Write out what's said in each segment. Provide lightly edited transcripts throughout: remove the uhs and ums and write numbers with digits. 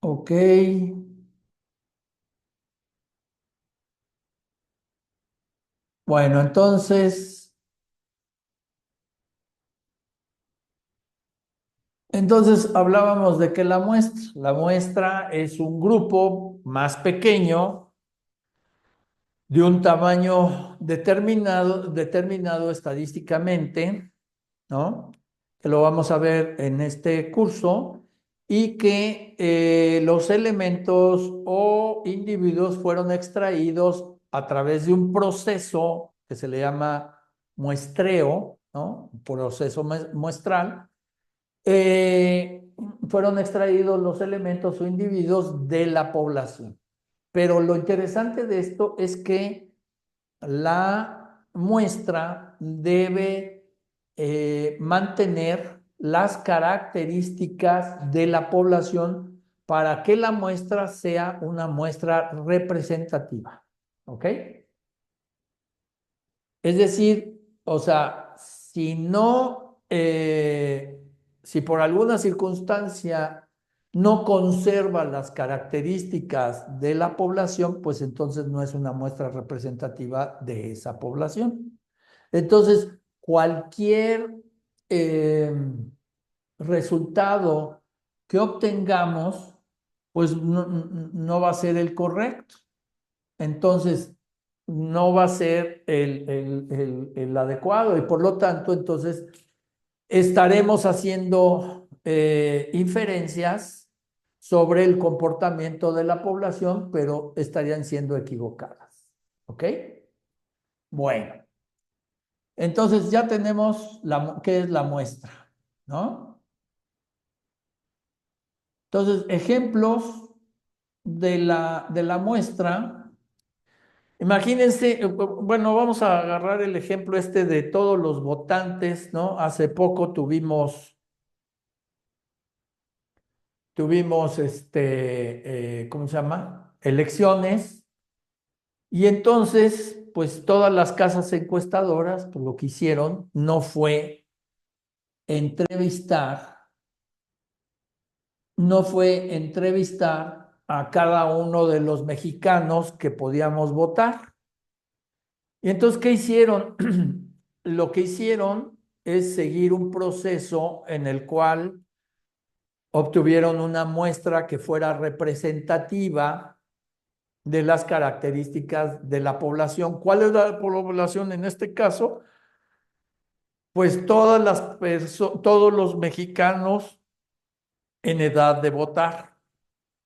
Ok. Bueno, entonces hablábamos de que la muestra es un grupo más pequeño de un tamaño determinado estadísticamente, ¿no? Que lo vamos a ver en este curso, y que los elementos o individuos fueron extraídos a través de un proceso que se le llama muestreo, ¿no? Un proceso muestral. eh, Fueron extraídos los elementos o individuos de la población. Pero lo interesante de esto es que la muestra debe mantener las características de la población para que la muestra sea una muestra representativa. ¿Ok? Es decir, o sea, si no, si por alguna circunstancia no conserva las características de la población, pues entonces no es una muestra representativa de esa población. Entonces, cualquier eh, resultado que obtengamos, pues no va a ser el correcto. Entonces, no va a ser el adecuado, y por lo tanto, entonces estaremos haciendo inferencias sobre el comportamiento de la población, pero estarían siendo equivocadas. ¿Ok? Bueno, entonces ya tenemos qué es la muestra, ¿no? Entonces, ejemplos de la muestra. Imagínense, bueno, vamos a agarrar el ejemplo este de todos los votantes, ¿no? Hace poco tuvimos ¿cómo se llama? Elecciones, y entonces, pues todas las casas encuestadoras, pues lo que hicieron no fue entrevistar, no fue entrevistar a cada uno de los mexicanos que podíamos votar. Y entonces, ¿qué hicieron? Lo que hicieron es seguir un proceso en el cual obtuvieron una muestra que fuera representativa de las características de la población. ¿Cuál es la población en este caso? Pues todos los mexicanos en edad de votar.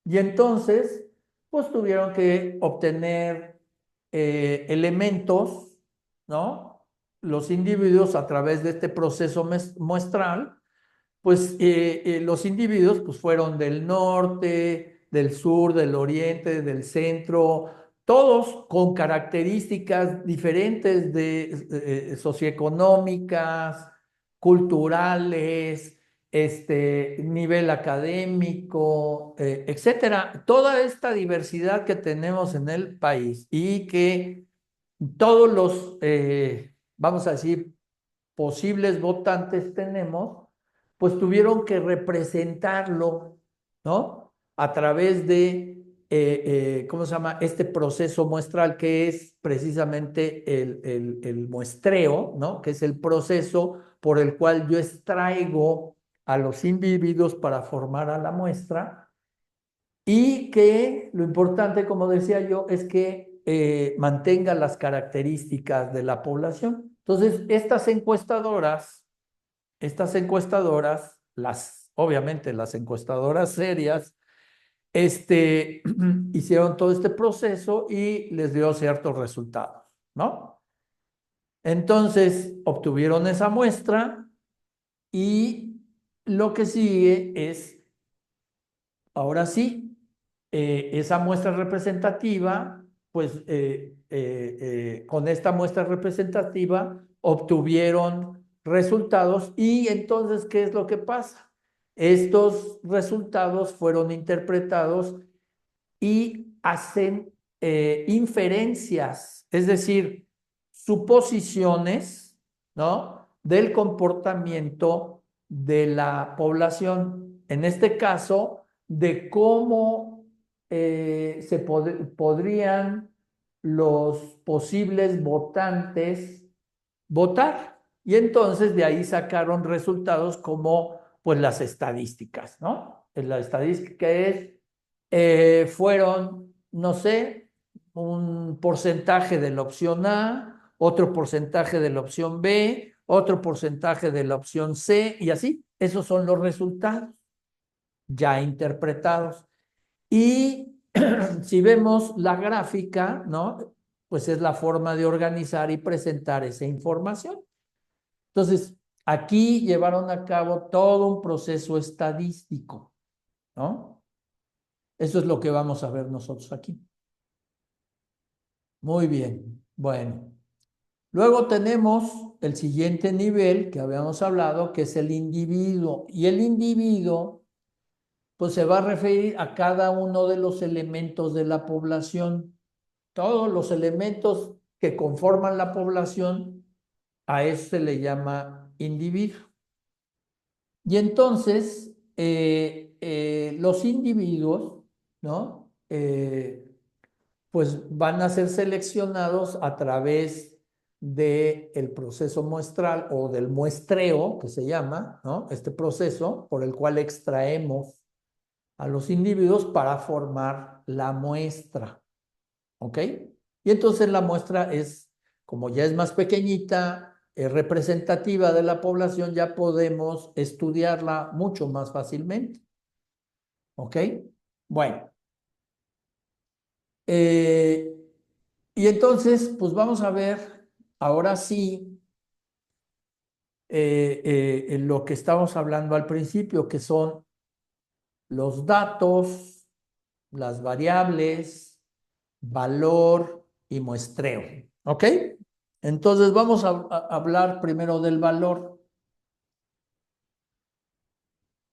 Y entonces, pues tuvieron que obtener elementos, ¿no? Los individuos a través de este proceso muestral, pues los individuos pues fueron del norte, del sur, del oriente, del centro, todos con características diferentes socioeconómicas, culturales, nivel académico, etcétera. Toda esta diversidad que tenemos en el país, y que todos los, vamos a decir, posibles votantes tenemos, pues tuvieron que representarlo, ¿no? A través de, ¿cómo se llama? Este proceso muestral, que es precisamente el muestreo, ¿no? Que es el proceso por el cual yo extraigo a los individuos para formar a la muestra, y que lo importante, como decía yo, es que mantenga las características de la población. Entonces, estas encuestadoras, obviamente las encuestadoras serias, hicieron todo este proceso y les dio ciertos resultados, ¿no? Entonces, obtuvieron esa muestra, y lo que sigue es, ahora sí, esa muestra representativa, pues con esta muestra representativa obtuvieron resultados, y entonces, ¿qué es lo que pasa? Estos resultados fueron interpretados y hacen inferencias, es decir, suposiciones, ¿no? Del comportamiento de la población. En este caso, de cómo podrían los posibles votantes votar. Y entonces de ahí sacaron resultados como pues las estadísticas, ¿no? La estadística es, fueron, no sé, un porcentaje de la opción A, otro porcentaje de la opción B, otro porcentaje de la opción C y así. Esos son los resultados ya interpretados. Y si vemos la gráfica, ¿no? Pues es la forma de organizar y presentar esa información. Entonces, aquí llevaron a cabo todo un proceso estadístico, ¿no? Eso es lo que vamos a ver nosotros aquí. Muy bien. Bueno, luego tenemos el siguiente nivel que habíamos hablado, que es el individuo. Y el individuo, pues se va a referir a cada uno de los elementos de la población. Todos los elementos que conforman la población, a eso se le llama individuo. Y entonces, los individuos, ¿no? Pues van a ser seleccionados a través del proceso muestral o del muestreo, que se llama, ¿no? Este proceso por el cual extraemos a los individuos para formar la muestra, ¿ok? Y entonces la muestra es, como ya es más pequeñita, es representativa de la población, ya podemos estudiarla mucho más fácilmente, ¿ok? Bueno, eh, y entonces, pues vamos a ver, ahora sí, en lo que estábamos hablando al principio, que son los datos, las variables, valor y muestreo. ¿Ok? Entonces vamos a hablar primero del valor.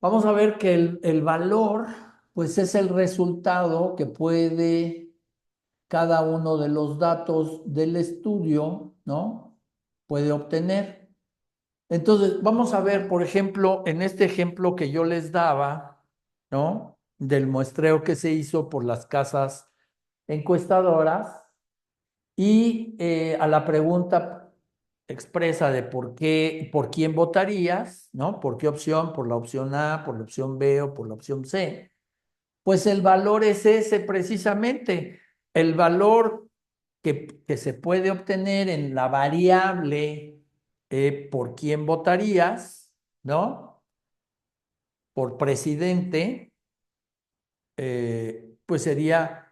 Vamos a ver que el valor, pues es el resultado que puede cada uno de los datos del estudio, ¿no? Puede obtener. Entonces, vamos a ver, por ejemplo, en este ejemplo que yo les daba, ¿no? Del muestreo que se hizo por las casas encuestadoras y a la pregunta expresa de por qué, por quién votarías, ¿no? ¿Por qué opción? ¿Por la opción A, por la opción B o por la opción C? Pues el valor es ese precisamente, el valor que se puede obtener en la variable por quién votarías, ¿no? Por presidente, pues sería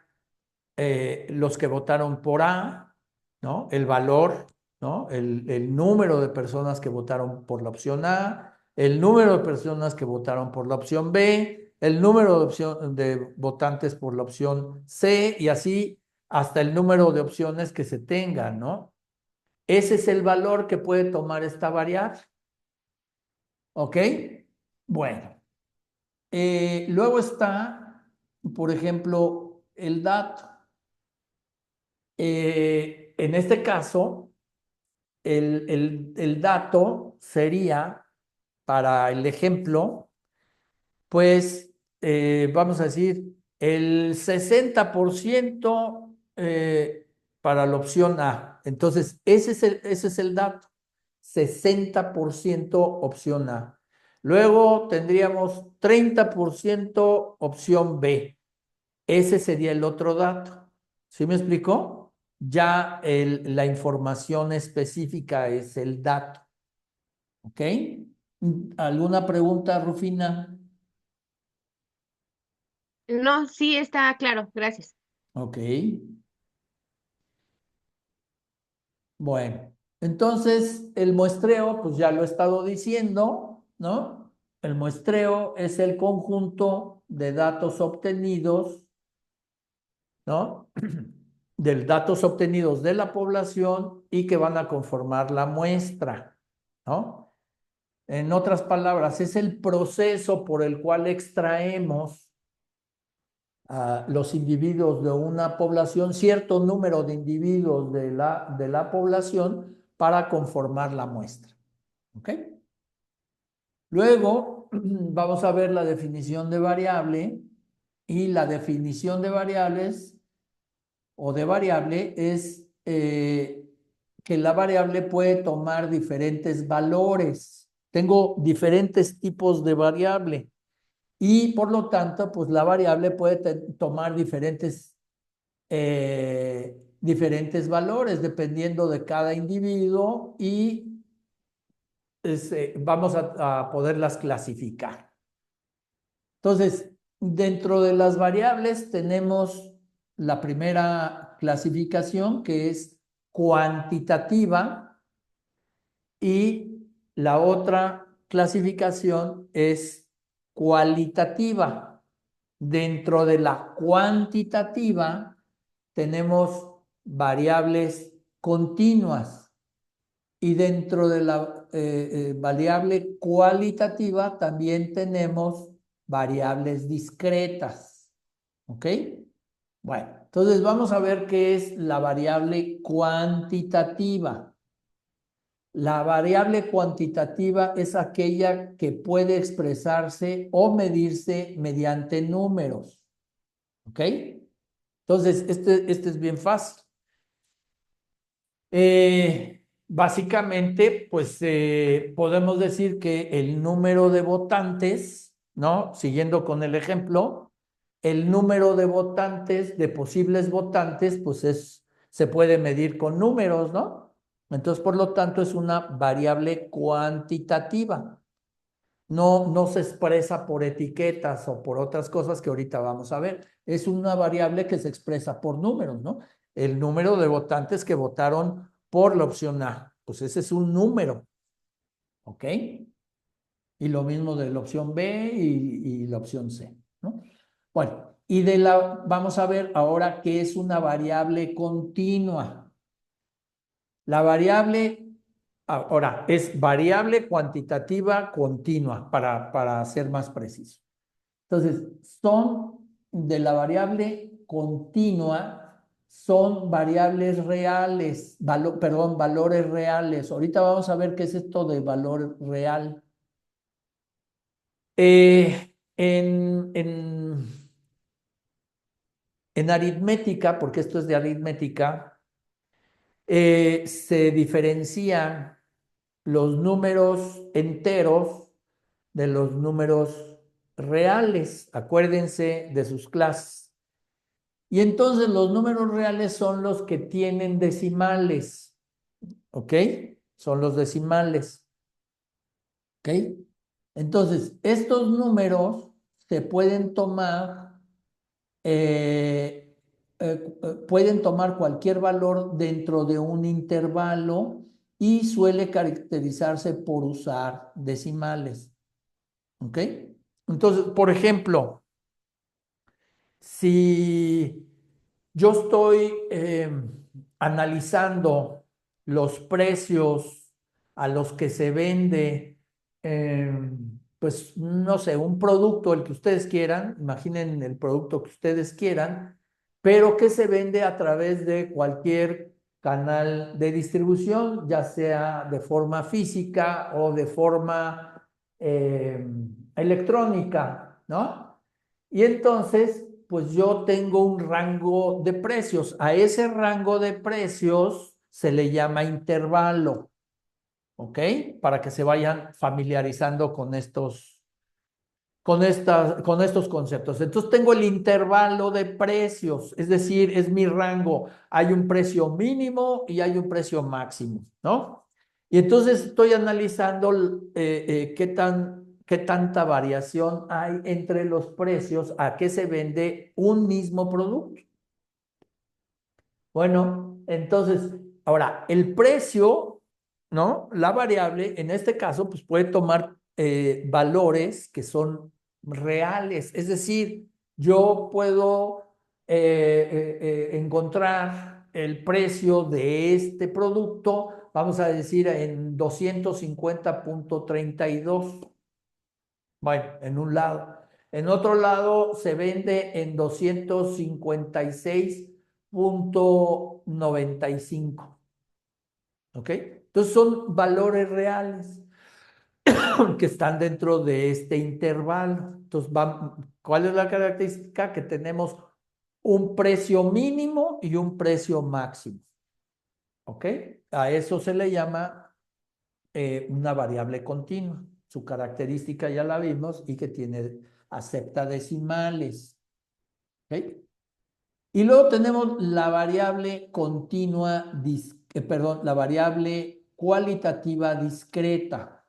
los que votaron por A, ¿no? El valor, ¿no? El número de personas que votaron por la opción A, el número de personas que votaron por la opción B, el número de votantes por la opción C y así hasta el número de opciones que se tengan, ¿no? Ese es el valor que puede tomar esta variable, ¿ok? Bueno, luego está, por ejemplo, el dato. En este caso, el dato sería, para el ejemplo, pues vamos a decir, el 60% para la opción A. Entonces, ese es el dato, 60% opción A. Luego tendríamos 30% opción B. Ese sería el otro dato. ¿Sí me explicó? Ya la información específica es el dato. ¿Ok? ¿Alguna pregunta, Rufina? No, sí está claro, gracias. Ok. Bueno, entonces el muestreo, pues ya lo he estado diciendo, ¿no? El muestreo es el conjunto de datos obtenidos, ¿no? De datos obtenidos de la población y que van a conformar la muestra, ¿no? En otras palabras, es el proceso por el cual extraemos a los individuos de una población, cierto número de individuos de la población para conformar la muestra. ¿Ok? Luego vamos a ver la definición de variable. Y la definición de variables o de variable es que la variable puede tomar diferentes valores. Tengo diferentes tipos de variable y por lo tanto, pues la variable puede tomar diferentes valores dependiendo de cada individuo y vamos a poderlas clasificar. Entonces, dentro de las variables tenemos la primera clasificación que es cuantitativa y la otra clasificación es cualitativa. Dentro de la cuantitativa tenemos variables continuas y dentro de la variable cualitativa también tenemos variables discretas. ¿Ok? Bueno, entonces vamos a ver qué es la variable cuantitativa. La variable cuantitativa es aquella que puede expresarse o medirse mediante números. ¿Ok? Entonces, este es bien fácil. Básicamente, pues podemos decir que el número de votantes, ¿no? Siguiendo con el ejemplo, el número de votantes, de posibles votantes, pues se puede medir con números, ¿no? Entonces, por lo tanto, es una variable cuantitativa. No se expresa por etiquetas o por otras cosas que ahorita vamos a ver. Es una variable que se expresa por números, ¿no? El número de votantes que votaron por la opción A. Pues ese es un número, ¿ok? Y lo mismo de la opción B y la opción C, ¿no? Bueno, vamos a ver ahora qué es una variable continua. La variable, ahora, es variable cuantitativa continua, para ser más preciso. Entonces, son de la variable continua, son variables reales, perdón, valores reales. Ahorita vamos a ver qué es esto de valor real. En aritmética, porque esto es de aritmética, se diferencian los números enteros de los números reales. Acuérdense de sus clases. Y entonces los números reales son los que tienen decimales, ¿ok? Son los decimales, ¿ok? Entonces, estos números se pueden tomar cualquier valor dentro de un intervalo y suele caracterizarse por usar decimales, ¿ok? Entonces, por ejemplo, si yo estoy analizando los precios a los que se vende, pues no sé, un producto, el que ustedes quieran, imaginen el producto que ustedes quieran, pero que se vende a través de cualquier canal de distribución, ya sea de forma física o de forma electrónica, ¿no? Y entonces, pues yo tengo un rango de precios. A ese rango de precios se le llama intervalo, ¿ok? Para que se vayan familiarizando con estos conceptos. Entonces tengo el intervalo de precios, es decir, es mi rango. Hay un precio mínimo y hay un precio máximo, ¿no? Y entonces estoy analizando qué tanta variación hay entre los precios a qué se vende un mismo producto. Bueno, entonces, ahora, el precio, ¿no? La variable, en este caso, pues puede tomar valores que son reales. Es decir, yo puedo encontrar el precio de este producto, vamos a decir, en 250.32. Bueno, en un lado. En otro lado se vende en 256.95. ¿Ok? Entonces son valores reales. que están dentro de este intervalo. Entonces, ¿cuál es la característica? Que tenemos un precio mínimo y un precio máximo. ¿Ok? A eso se le llama una variable continua. Su característica ya la vimos y que acepta decimales. ¿Ok? Y luego tenemos la variable continua, perdón, la variable cualitativa discreta.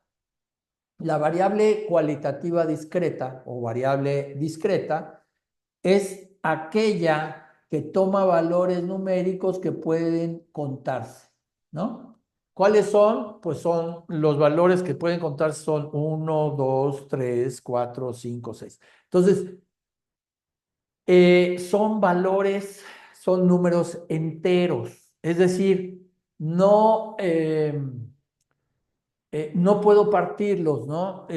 La variable cualitativa discreta o variable discreta es aquella que toma valores numéricos que pueden contarse, ¿no? ¿Cuáles son? Pues son los valores que pueden contarse son 1, 2, 3, 4, 5, 6. Entonces, son valores, son números enteros, es decir, no puedo partirlos, ¿no?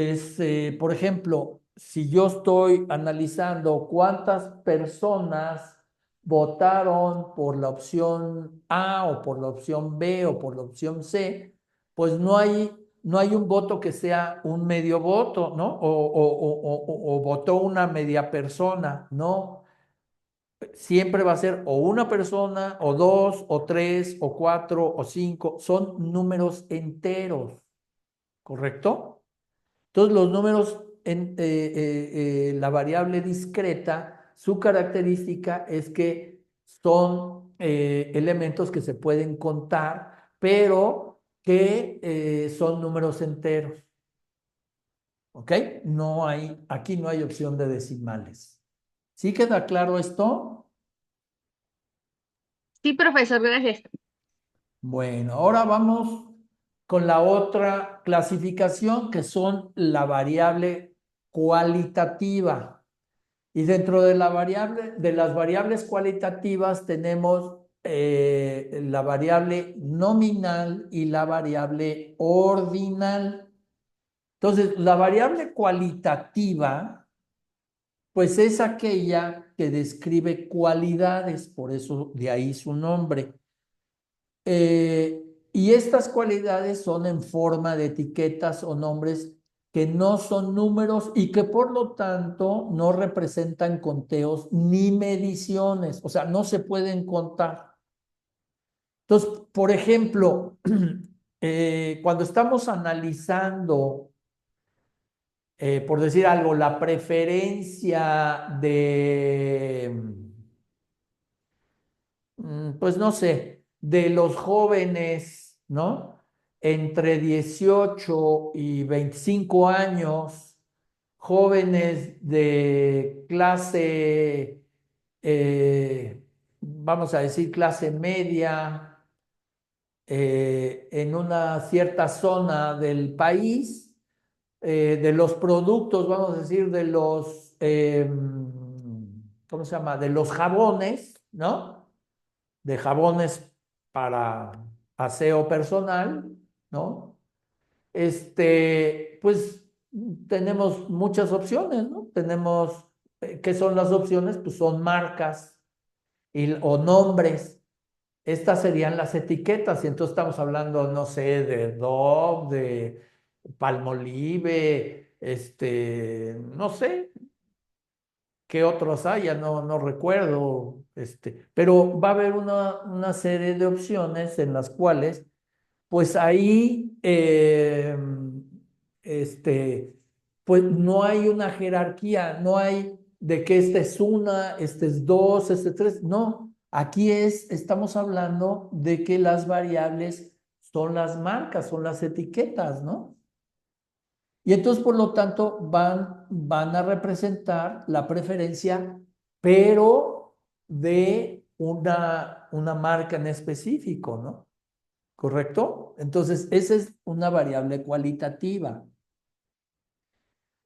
Por ejemplo, si yo estoy analizando cuántas personas votaron por la opción A o por la opción B o por la opción C, pues no hay un voto que sea un medio voto, ¿no? O votó una media persona, no. Siempre va a ser o una persona, o dos, o tres, o cuatro, o cinco. Son números enteros. ¿Correcto? Entonces, los números la variable discreta, su característica es que son elementos que se pueden contar, pero que son números enteros. ¿Ok? Aquí no hay opción de decimales. ¿Sí queda claro esto? Sí, profesor, gracias. Bueno, ahora vamos con la otra clasificación que son la variable cualitativa. Y dentro de de las variables cualitativas tenemos la variable nominal y la variable ordinal. Entonces, la variable cualitativa, pues es aquella que describe cualidades, por eso de ahí su nombre. Y estas cualidades son en forma de etiquetas o nombres que no son números y que por lo tanto no representan conteos ni mediciones, o sea, no se pueden contar. Entonces, por ejemplo, cuando estamos analizando, por decir algo, la preferencia pues no sé, de los jóvenes, ¿no? Entre 18 y 25 años, jóvenes de clase, vamos a decir, clase media, en una cierta zona del país, de los productos, vamos a decir, ¿cómo se llama? De los jabones, ¿no? De jabones para aseo personal, ¿no? Pues tenemos muchas opciones, ¿no? ¿Qué son las opciones? Pues son marcas o nombres. Estas serían las etiquetas, y entonces estamos hablando, no sé, de Dove, de Palmolive, no sé, qué otros haya, no recuerdo, pero va a haber una serie de opciones en las cuales, pues ahí, este, pues no hay una jerarquía, no hay de que esta es una, este es dos, este es tres, no, aquí estamos hablando de que las variables son las marcas, son las etiquetas, ¿no? Y entonces, por lo tanto, van a representar la preferencia, pero de una marca en específico, ¿no? ¿Correcto? Entonces, esa es una variable cualitativa.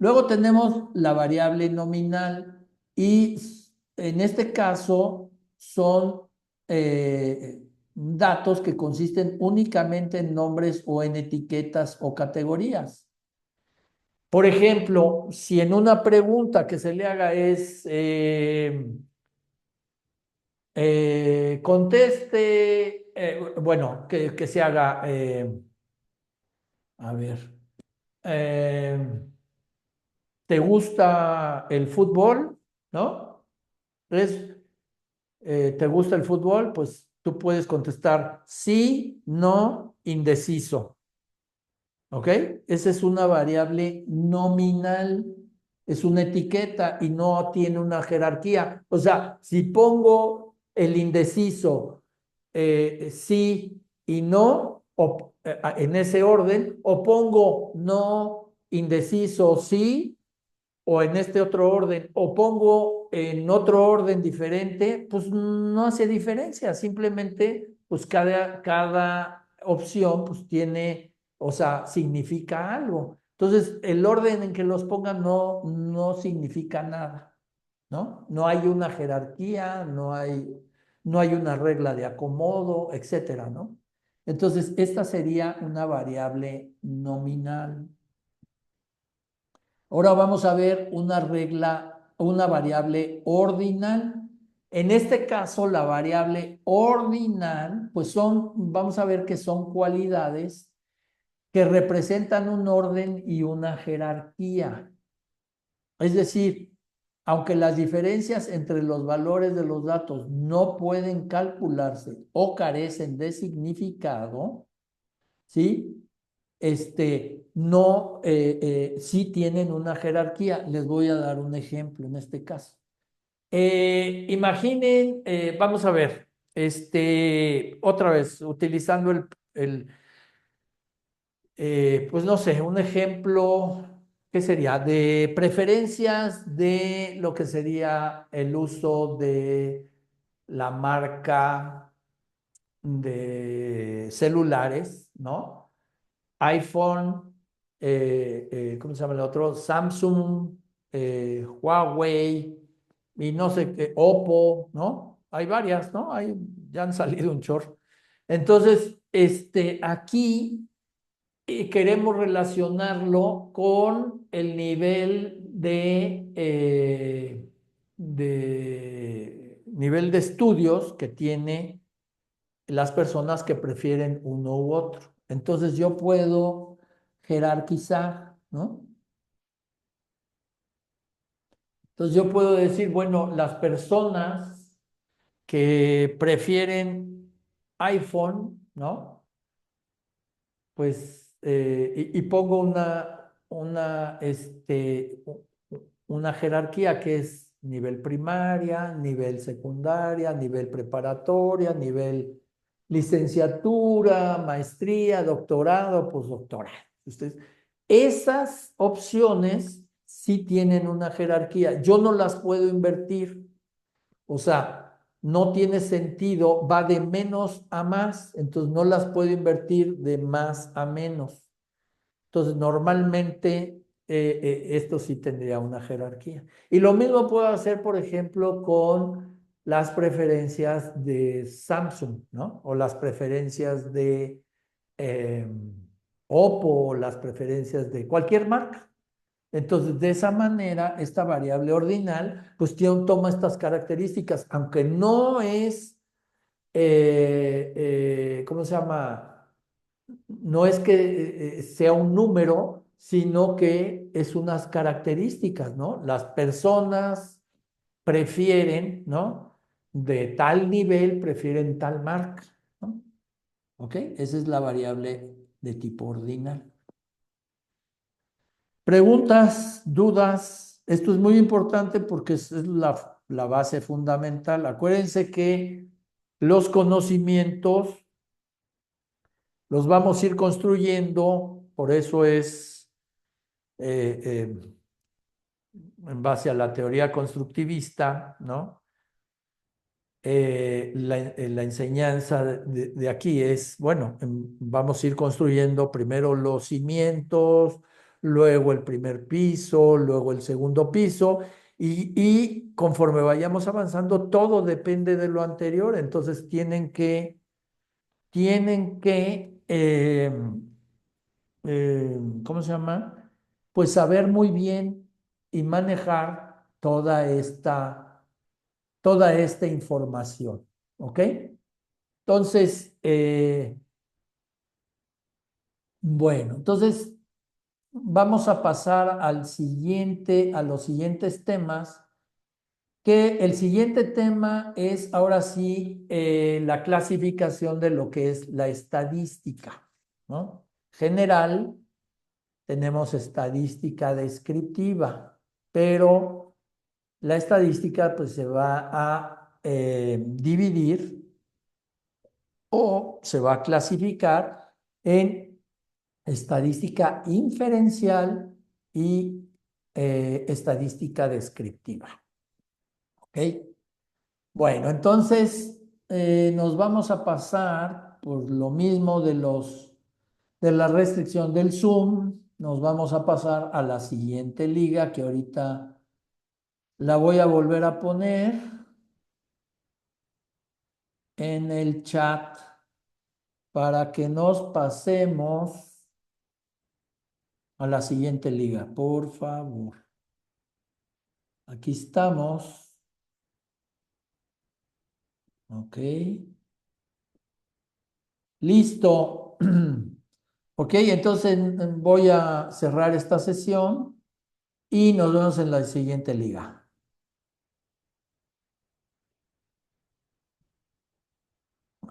Luego tenemos la variable nominal y en este caso son datos que consisten únicamente en nombres o en etiquetas o categorías. Por ejemplo, si en una pregunta que se le haga es, bueno, que se haga, a ver, eh, ¿te gusta el fútbol? ¿No? ¿Es, ¿te gusta el fútbol? Pues tú puedes contestar sí, no, indeciso. ¿Ok? Esa es una variable nominal, es una etiqueta y no tiene una jerarquía. O sea, si pongo el indeciso sí y no en ese orden, o pongo no, indeciso, sí, o en este otro orden, o pongo en otro orden diferente, pues no hace diferencia, simplemente pues cada opción pues tiene, o sea, significa algo. Entonces, el orden en que los pongan no significa nada, ¿no? No hay una jerarquía, no hay una regla de acomodo, etcétera, ¿no? Entonces, esta sería una variable nominal. Ahora vamos a ver una regla, una variable ordinal. En este caso, la variable ordinal, pues vamos a ver que son cualidades que representan un orden y una jerarquía. Es decir, aunque las diferencias entre los valores de los datos no pueden calcularse o carecen de significado, ¿sí? No, sí tienen una jerarquía. Les voy a dar un ejemplo en este caso. Imaginen, vamos a ver, otra vez, utilizando pues no sé, un ejemplo, ¿qué sería? De preferencias de lo que sería el uso de la marca de celulares, ¿no? iPhone, ¿cómo se llama el otro? Samsung, Huawei y no sé qué, Oppo, ¿no? Hay varias, ¿no? Ya han salido un chorro. Entonces, aquí queremos relacionarlo con el nivel de nivel de estudios que tiene las personas que prefieren uno u otro. Entonces yo puedo jerarquizar, ¿no? Entonces yo puedo decir, bueno, las personas que prefieren iPhone, ¿no? Pues, y pongo una jerarquía que es nivel primaria, nivel secundaria, nivel preparatoria, nivel licenciatura, maestría, doctorado, postdoctorado. Ustedes, esas opciones sí tienen una jerarquía. Yo no las puedo invertir. O sea, no tiene sentido, va de menos a más, entonces no las puedo invertir de más a menos. Entonces, normalmente esto sí tendría una jerarquía. Y lo mismo puedo hacer, por ejemplo, con las preferencias de Samsung, ¿no? O las preferencias de eh, Oppo, o las preferencias de cualquier marca. Entonces, de esa manera, esta variable ordinal, pues toma estas características, aunque no es, ¿cómo se llama? No es que sea un número, sino que es unas características, ¿no? Las personas prefieren, ¿no? De tal nivel, prefieren tal marca, ¿no? ¿Ok? Esa es la variable de tipo ordinal. Preguntas, dudas. Esto es muy importante porque es la base fundamental. Acuérdense que los conocimientos los vamos a ir construyendo, por eso es en base a la teoría constructivista, ¿no? La enseñanza de aquí es, bueno, vamos a ir construyendo primero los cimientos, luego el primer piso, luego el segundo piso, y conforme vayamos avanzando, todo depende de lo anterior, entonces ¿cómo se llama? Pues saber muy bien y manejar toda esta información, ¿ok? Entonces, bueno, entonces vamos a pasar a los siguientes temas, que el siguiente tema es ahora sí la clasificación de lo que es la estadística, ¿no? General, tenemos estadística descriptiva, pero la estadística pues se va a dividir o se va a clasificar en estadística inferencial y estadística descriptiva. ¿Ok? Bueno, entonces nos vamos a pasar por lo mismo de la restricción del Zoom, nos vamos a pasar a la siguiente liga que ahorita la voy a volver a poner en el chat para que nos pasemos a la siguiente liga, por favor. Aquí estamos. Ok. Listo. Ok, entonces voy a cerrar esta sesión y nos vemos en la siguiente liga.